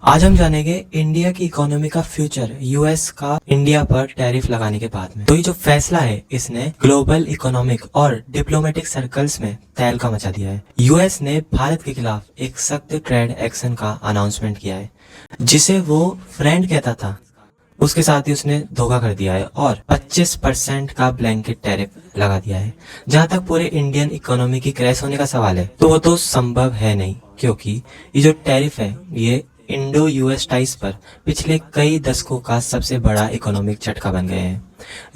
आज हम जानेंगे इंडिया की इकोनॉमी का फ्यूचर यूएस का इंडिया पर टैरिफ लगाने के बाद में। तो ये जो फैसला है इसने ग्लोबल इकोनॉमिक और डिप्लोमेटिक सर्कल्स में तहलका मचा दिया है। यूएस ने भारत के खिलाफ एक सख्त ट्रेड एक्शन का अनाउंसमेंट किया है, जिसे वो फ्रेंड कहता था उसके साथ ही उसने धोखा कर दिया है और 25% का ब्लैंकेट टैरिफ लगा दिया है। जहां तक पूरे इंडियन इकोनॉमी की क्रैश होने का सवाल है तो वो तो संभव है नहीं, क्योंकि ये जो टैरिफ है ये इंडो यूएस टाइज पर पिछले कई दशकों का सबसे बड़ा इकोनॉमिक झटका बन गए हैं।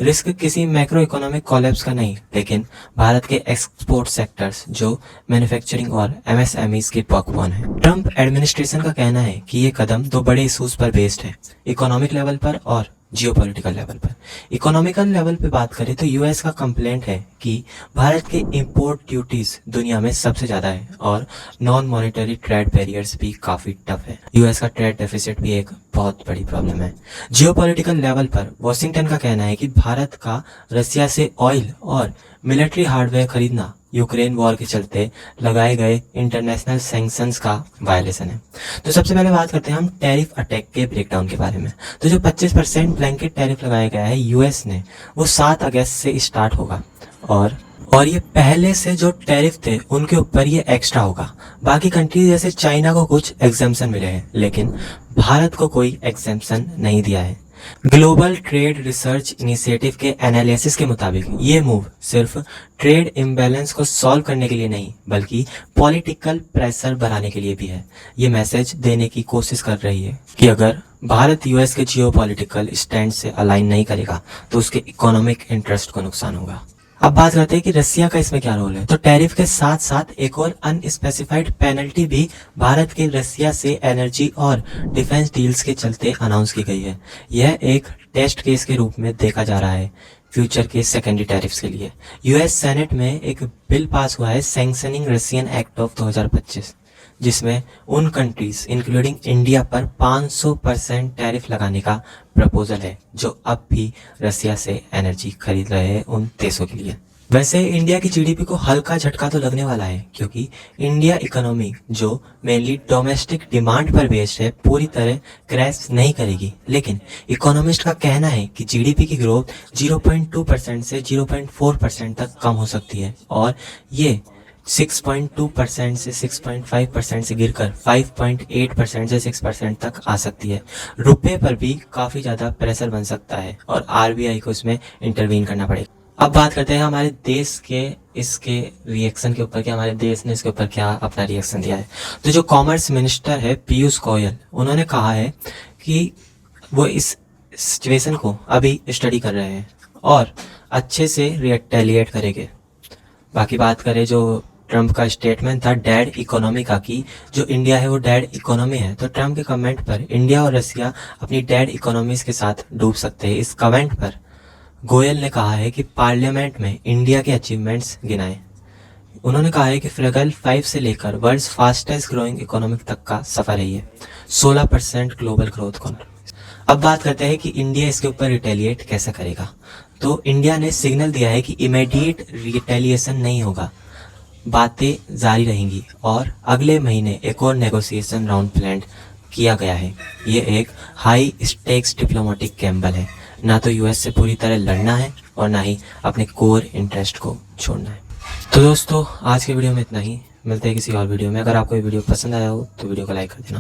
रिस्क किसी मैक्रो इकोनॉमिक कॉलेप्स का नहीं, लेकिन भारत के एक्सपोर्ट सेक्टर्स जो मैन्युफैक्चरिंग और एमएसएमईज की बैकबोन है। ट्रंप एडमिनिस्ट्रेशन का कहना है कि ये कदम दो बड़े इशूज पर बेस्ड है, इकोनॉमिक लेवल पर और जियोपॉलिटिकल लेवल पर। इकोनॉमिकल लेवल पे बात करें तो यूएस का कंप्लेंट है कि भारत के इंपोर्ट ड्यूटीज दुनिया में सबसे ज्यादा है और नॉन मॉनेटरी ट्रेड बैरियर्स भी काफी टफ है। यूएस का ट्रेड डेफिसिट भी एक बहुत बड़ी प्रॉब्लम है। जियोपॉलिटिकल लेवल पर वॉशिंगटन का कहना है कि भारत का रसिया से ऑयल और मिलिट्री हार्डवेयर खरीदना यूक्रेन वॉर के चलते लगाए गए इंटरनेशनल सैंक्शंस का वायलेशन है। तो सबसे पहले बात करते हैं हम टैरिफ अटैक के ब्रेकडाउन के बारे में। तो जो 25% ब्लैंकेट टैरिफ लगाया गया है यूएस ने, वो 7 अगस्त से स्टार्ट होगा और ये पहले से जो टैरिफ थे उनके ऊपर ये एक्स्ट्रा होगा। बाकी कंट्रीज जैसे चाइना को कुछ एग्जाम्पशन मिले हैं, लेकिन भारत को कोई एग्जाम्पशन नहीं दिया है। ग्लोबल ट्रेड रिसर्च इनिशिएटिव के एनालिसिस के मुताबिक ये मूव सिर्फ ट्रेड इम्बैलेंस को सॉल्व करने के लिए नहीं, बल्कि पॉलिटिकल प्रेशर बढ़ाने के लिए भी है। ये मैसेज देने की कोशिश कर रही है कि अगर भारत यूएस के जियोपॉलिटिकल स्टैंड से अलाइन नहीं करेगा तो उसके इकोनॉमिक इंटरेस्ट को नुकसान होगा। अब बात करते हैं कि रसिया का इसमें क्या रोल है। तो टैरिफ के साथ साथ एक और अनस्पेसिफाइड पेनल्टी भी भारत के रसिया से एनर्जी और डिफेंस डील्स के चलते अनाउंस की गई है। यह एक टेस्ट केस के रूप में देखा जा रहा है फ्यूचर के सेकेंडरी टैरिफ्स के लिए। यूएस सेनेट में एक बिल पास हुआ है, सैंक्शनिंग रशियन एक्ट ऑफ 2025, जिसमें उन कंट्रीज इंक्लूडिंग इंडिया पर 500% टैरिफ लगाने का प्रपोजल है, जो अब भी रसिया से एनर्जी खरीद रहे हैं उन देशों के लिए। वैसे इंडिया की जीडीपी को हल्का झटका तो लगने वाला है, क्योंकि इंडिया इकोनॉमी जो मेनली डोमेस्टिक डिमांड पर बेस्ड है पूरी तरह क्रैश नहीं करेगी। लेकिन इकोनॉमिस्ट का कहना है कि जीडीपी की ग्रोथ 0.2% से 0.4% तक कम हो सकती है और ये 6.2% से 6.5% से गिरकर 5.8% से 6% तक आ सकती है। रुपए पर भी काफी ज्यादा प्रेशर बन सकता है और आरबीआई को इसमें इंटरवीन करना पड़ेगा। अब बात करते हैं हमारे देश के इसके रिएक्शन के ऊपर कि हमारे देश ने इसके ऊपर क्या अपना रिएक्शन दिया है। तो जो कॉमर्स मिनिस्टर है पीयूष गोयल, उन्होंने कहा है कि वो इस सिचुएशन को अभी स्टडी कर रहे हैं और अच्छे से रिटेलिएट करेंगे। बाकी बात करें जो ट्रंप का स्टेटमेंट था डेड इकोनॉमी का, कि जो इंडिया है वो डेड इकोनॉमी है, तो ट्रंप के कमेंट पर इंडिया और रसिया अपनी डेड इकोनॉमीज के साथ डूब सकते हैं। इस कमेंट पर गोयल ने कहा है कि पार्लियामेंट में इंडिया के अचीवमेंट्स गिनाए। उन्होंने कहा है कि फ्रगल 5 से लेकर वर्ल्ड्स फास्टेस्ट ग्रोइंग इकोनॉमिक तक का सफर है ये 16% ग्लोबल ग्रोथ को। अब बात करते हैं कि इंडिया इसके ऊपर रिटेलिएट कैसे करेगा। तो इंडिया ने सिग्नल दिया है कि इमीडिएट रिटेलिएशन नहीं होगा, बातें जारी रहेंगी और अगले महीने एक और नेगोशिएशन राउंड प्लान किया गया है। ये एक हाई स्टेक्स डिप्लोमेटिक गैम्बल है, ना तो यूएस से पूरी तरह लड़ना है और ना ही अपने कोर इंटरेस्ट को छोड़ना है। तो दोस्तों आज के वीडियो में इतना ही, मिलते हैं किसी और वीडियो में। अगर आपको ये वीडियो पसंद आया हो तो वीडियो को लाइक कर देना।